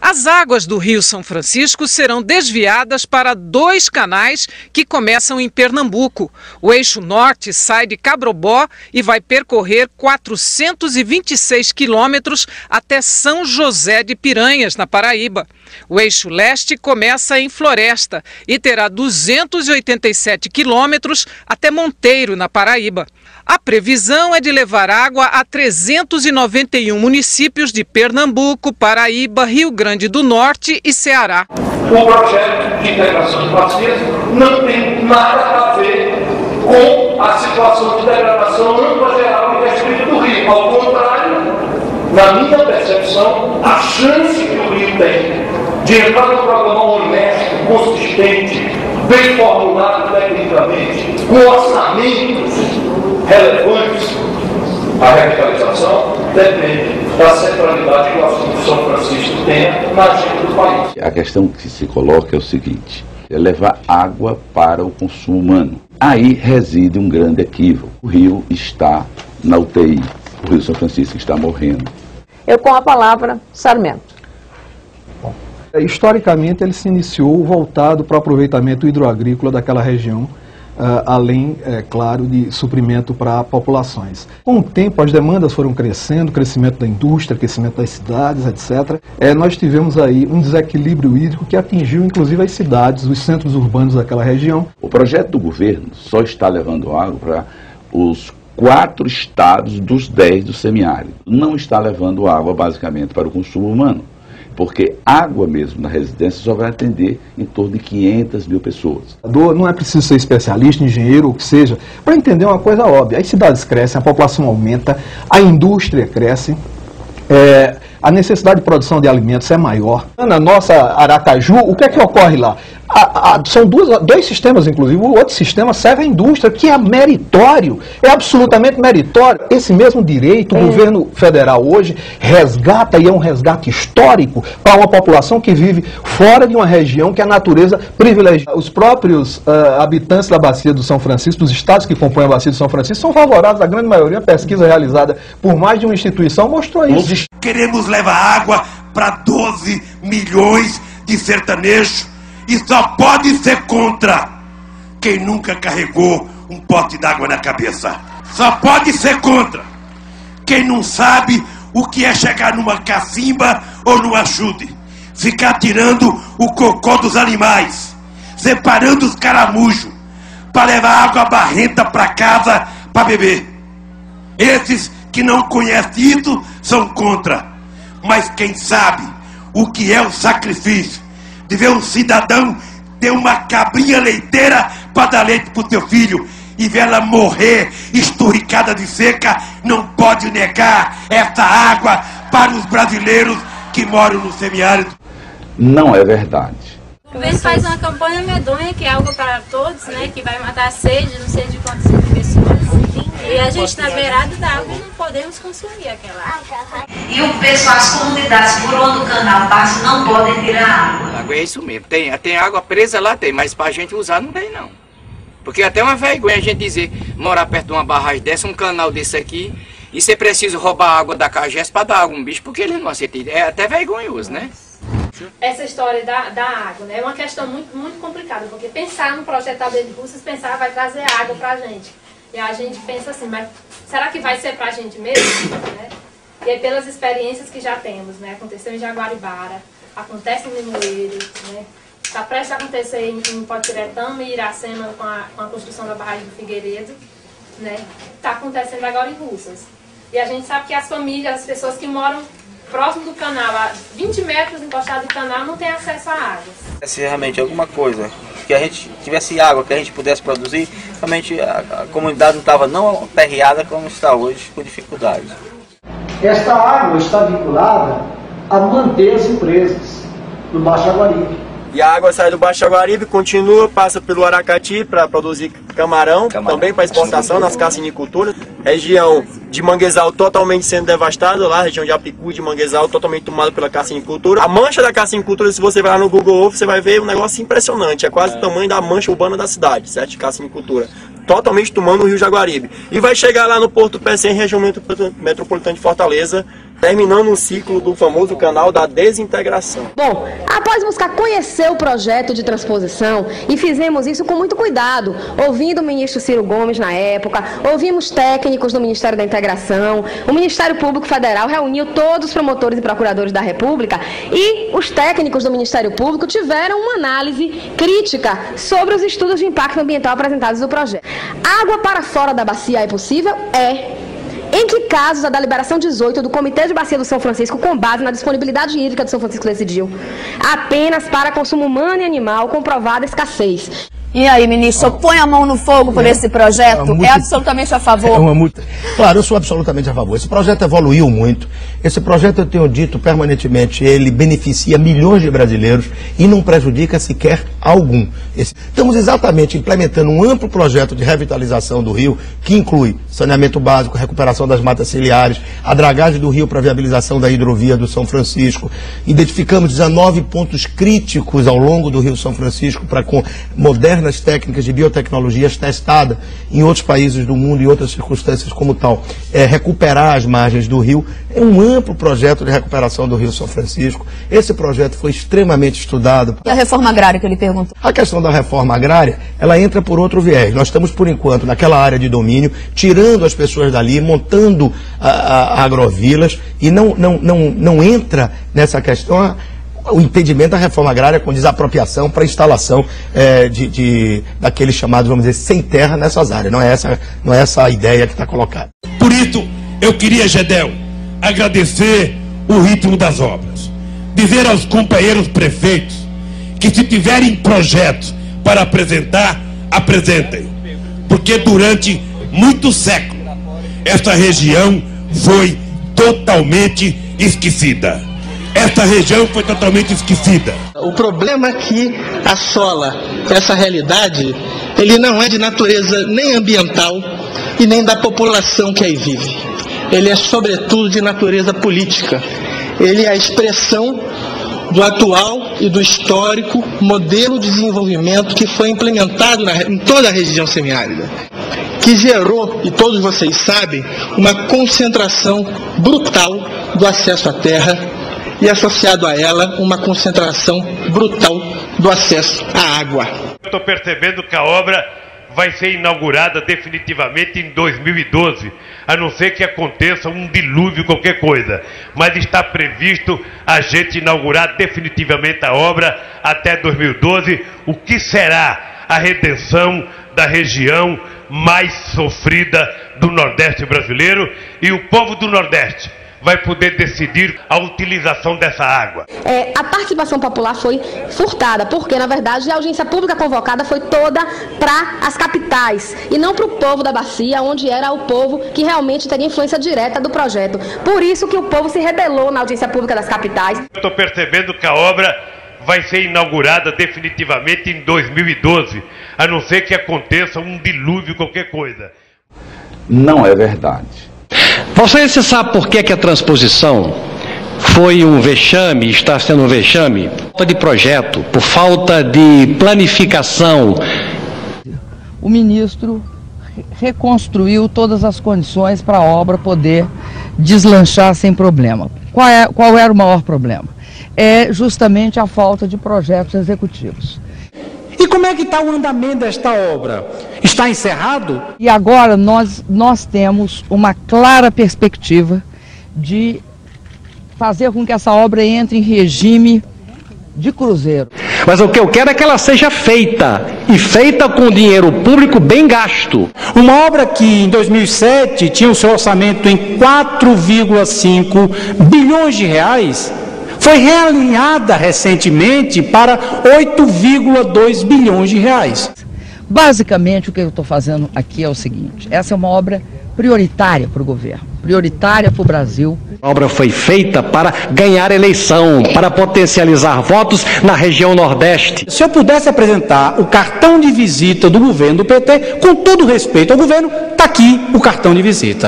As águas do Rio São Francisco serão desviadas para 2 canais que começam em Pernambuco. O eixo norte sai de Cabrobó e vai percorrer 426 quilômetros até São José de Piranhas, na Paraíba. O eixo leste começa em Floresta e terá 287 quilômetros até Monteiro, na Paraíba. A previsão é de levar água a 391 municípios de Pernambuco, Paraíba, Rio Grande do Norte e Ceará. O projeto de integração de bacias não tem nada a ver com a situação de degradação ampla geral e restrita do rio. Ao contrário, na minha percepção, a chance que o rio tem de entrar no programa honesto, consistente, bem formulado tecnicamente, com orçamentos relevantes, a revitalização depende da centralidade que o assunto São Francisco tenha na agenda do país. A questão que se coloca é o seguinte: é levar água para o consumo humano. Aí reside um grande equívoco. O rio está na UTI, o Rio São Francisco está morrendo. Eu com a palavra, Sarmento. Bom, historicamente ele se iniciou voltado para o aproveitamento hidroagrícola daquela região, além, claro, de suprimento para populações. Com o tempo, as demandas foram crescendo, crescimento da indústria, crescimento das cidades, etc. Nós tivemos aí um desequilíbrio hídrico que atingiu, inclusive, as cidades, os centros urbanos daquela região. O projeto do governo só está levando água para os 4 estados dos 10 do semiárido. Não está levando água, basicamente, para o consumo humano, porque água mesmo na residência só vai atender em torno de 500 mil pessoas. Não é preciso ser especialista, engenheiro ou o que seja, para entender uma coisa óbvia. As cidades crescem, a população aumenta, a indústria cresce, a necessidade de produção de alimentos é maior. Na nossa Aracaju, o que é que ocorre lá? São dois sistemas, inclusive. O outro sistema serve à indústria, que é meritório, é absolutamente meritório. Esse mesmo direito, o governo federal hoje resgata, e é um resgate histórico, para uma população que vive fora de uma região que a natureza privilegia. Os próprios habitantes da Bacia do São Francisco, dos estados que compõem a Bacia do São Francisco, são favoráveis, a grande maioria. A pesquisa realizada por mais de uma instituição mostrou isso. Queremos levar água para 12 milhões de sertanejos. E só pode ser contra quem nunca carregou um pote d'água na cabeça. Só pode ser contra quem não sabe o que é chegar numa cacimba ou num açude, ficar tirando o cocô dos animais, separando os caramujos, para levar água barrenta para casa para beber. Esses que não conhecem isso são contra. Mas quem sabe o que é o sacrifício de ver um cidadão ter uma cabrinha leiteira para dar leite para o seu filho e ver ela morrer esturricada de seca, não pode negar essa água para os brasileiros que moram no semiárido. Não é verdade. O governo faz uma campanha medonha, que é água para todos, né, que vai matar a sede, não sei de quantas pessoas. E a gente na beirada da água não podemos consumir aquela água. E o pessoal, as comunidades por onde o canal passa não podem tirar água. Água é isso mesmo, tem água presa lá, tem, mas pra gente usar não tem não. Porque até uma vergonha a gente dizer, morar perto de uma barragem dessa, um canal desse aqui, e ser preciso roubar água da Cagés para dar água a um bicho, porque ele não aceita. É até vergonhoso, né? Essa história da água, né, é uma questão muito, muito complicada, porque pensar no projeto Aldeia de Russas, pensar vai trazer água pra gente. E a gente pensa assim, mas será que vai ser pra gente mesmo? Né? E aí, pelas experiências que já temos, né? Aconteceu em Jaguaribara, acontece em Limoeiro, né? Está prestes a acontecer em Potiretama e Iracema com a construção da barragem do Figueiredo, né? Está acontecendo agora em Russas. E a gente sabe que as famílias, as pessoas que moram próximo do canal, a 20 metros encostado do canal, não tem acesso à água. Se realmente alguma coisa que a gente tivesse água, que a gente pudesse produzir, realmente a comunidade não estava não aperreada como está hoje, com dificuldades. Esta água está vinculada a manter as empresas do Baixo Jaguaribe. E a água sai do Baixo Jaguaribe, continua, passa pelo Aracati para produzir camarão, também para exportação nas carciniculturas. Região de manguezal totalmente sendo devastada, lá, região de Apicu de manguezal totalmente tomada pela carcinicultura. A mancha da carcinicultura, se você vai lá no Google, você vai ver um negócio impressionante, é quase o tamanho da mancha urbana da cidade, certo? De carcinicultura. Totalmente tomando o Rio Jaguaribe. E vai chegar lá no Porto Pecém, região metropolitana de Fortaleza, terminando um ciclo do famoso canal da desintegração. Bom, após buscar conhecer o projeto de transposição, e fizemos isso com muito cuidado, ouvindo o ministro Ciro Gomes na época, ouvimos técnicos do Ministério da Integração, o Ministério Público Federal reuniu todos os promotores e procuradores da República e os técnicos do Ministério Público tiveram uma análise crítica sobre os estudos de impacto ambiental apresentados no projeto. Água para fora da bacia é possível? É. Em que casos a deliberação 18 do Comitê de Bacia do São Francisco, com base na disponibilidade hídrica do São Francisco, decidiu apenas para consumo humano e animal, comprovada escassez? E aí, ministro, põe a mão no fogo por esse projeto? É absolutamente a favor? Claro, eu sou absolutamente a favor. Esse projeto evoluiu muito. Esse projeto, eu tenho dito permanentemente, ele beneficia milhões de brasileiros e não prejudica sequer algum. Estamos exatamente implementando um amplo projeto de revitalização do rio, que inclui saneamento básico, recuperação das matas ciliares, a dragagem do rio para viabilização da hidrovia do São Francisco. Identificamos 19 pontos críticos ao longo do rio São Francisco para com modernas técnicas de biotecnologias testadas em outros países do mundo e outras circunstâncias como tal. Recuperar as margens do rio. É um amplo projeto de recuperação do rio São Francisco. Esse projeto foi extremamente estudado. E a reforma agrária que ele perguntou? A questão da reforma agrária, ela entra por outro viés. Nós estamos, por enquanto, naquela área de domínio, tirando as pessoas dali, montando agrovilas e não entra nessa questão o impedimento da reforma agrária com desapropriação para instalação daqueles chamados, vamos dizer, sem terra nessas áreas. Não é essa a ideia que está colocada. Por isso, eu queria, Gedel, agradecer o ritmo das obras. Dizer aos companheiros prefeitos que, se tiverem projetos para apresentar, apresentem. Porque durante muitos séculos, esta região foi totalmente esquecida. Esta região foi totalmente esquecida. O problema que assola essa realidade, ele não é de natureza nem ambiental e nem da população que aí vive. Ele é, sobretudo, de natureza política. Ele é a expressão do atual e do histórico modelo de desenvolvimento que foi implementado em toda a região semiárida, que gerou, e todos vocês sabem, uma concentração brutal do acesso à terra e, associado a ela, uma concentração brutal do acesso à água. Eu estou percebendo que a obra vai ser inaugurada definitivamente em 2012, a não ser que aconteça um dilúvio, qualquer coisa. Mas está previsto a gente inaugurar definitivamente a obra até 2012, o que será a redenção da região mais sofrida do Nordeste brasileiro, e o povo do Nordeste vai poder decidir a utilização dessa água. A participação popular foi furtada, porque, na verdade, a audiência pública convocada foi toda para as capitais, e não para o povo da bacia, onde era o povo que realmente teria influência direta do projeto. Por isso que o povo se rebelou na audiência pública das capitais. Eu estou percebendo que a obra vai ser inaugurada definitivamente em 2012, a não ser que aconteça um dilúvio, qualquer coisa. Não é verdade. Você sabe por que a transposição foi um vexame, está sendo um vexame? Por falta de projeto, por falta de planificação. O ministro reconstruiu todas as condições para a obra poder deslanchar sem problema. Qual era o maior problema? É justamente a falta de projetos executivos. E como é que está o andamento desta obra? Está encerrado? E agora nós temos uma clara perspectiva de fazer com que essa obra entre em regime de cruzeiro. Mas o que eu quero é que ela seja feita, e feita com dinheiro público bem gasto. Uma obra que em 2007 tinha o seu orçamento em 4,5 bilhões de reais, foi realinhada recentemente para 8,2 bilhões de reais. Basicamente, o que eu estou fazendo aqui é o seguinte: essa é uma obra prioritária para o governo, prioritária para o Brasil. A obra foi feita para ganhar eleição, para potencializar votos na região Nordeste. Se eu pudesse apresentar o cartão de visita do governo do PT, com todo respeito ao governo, está aqui o cartão de visita.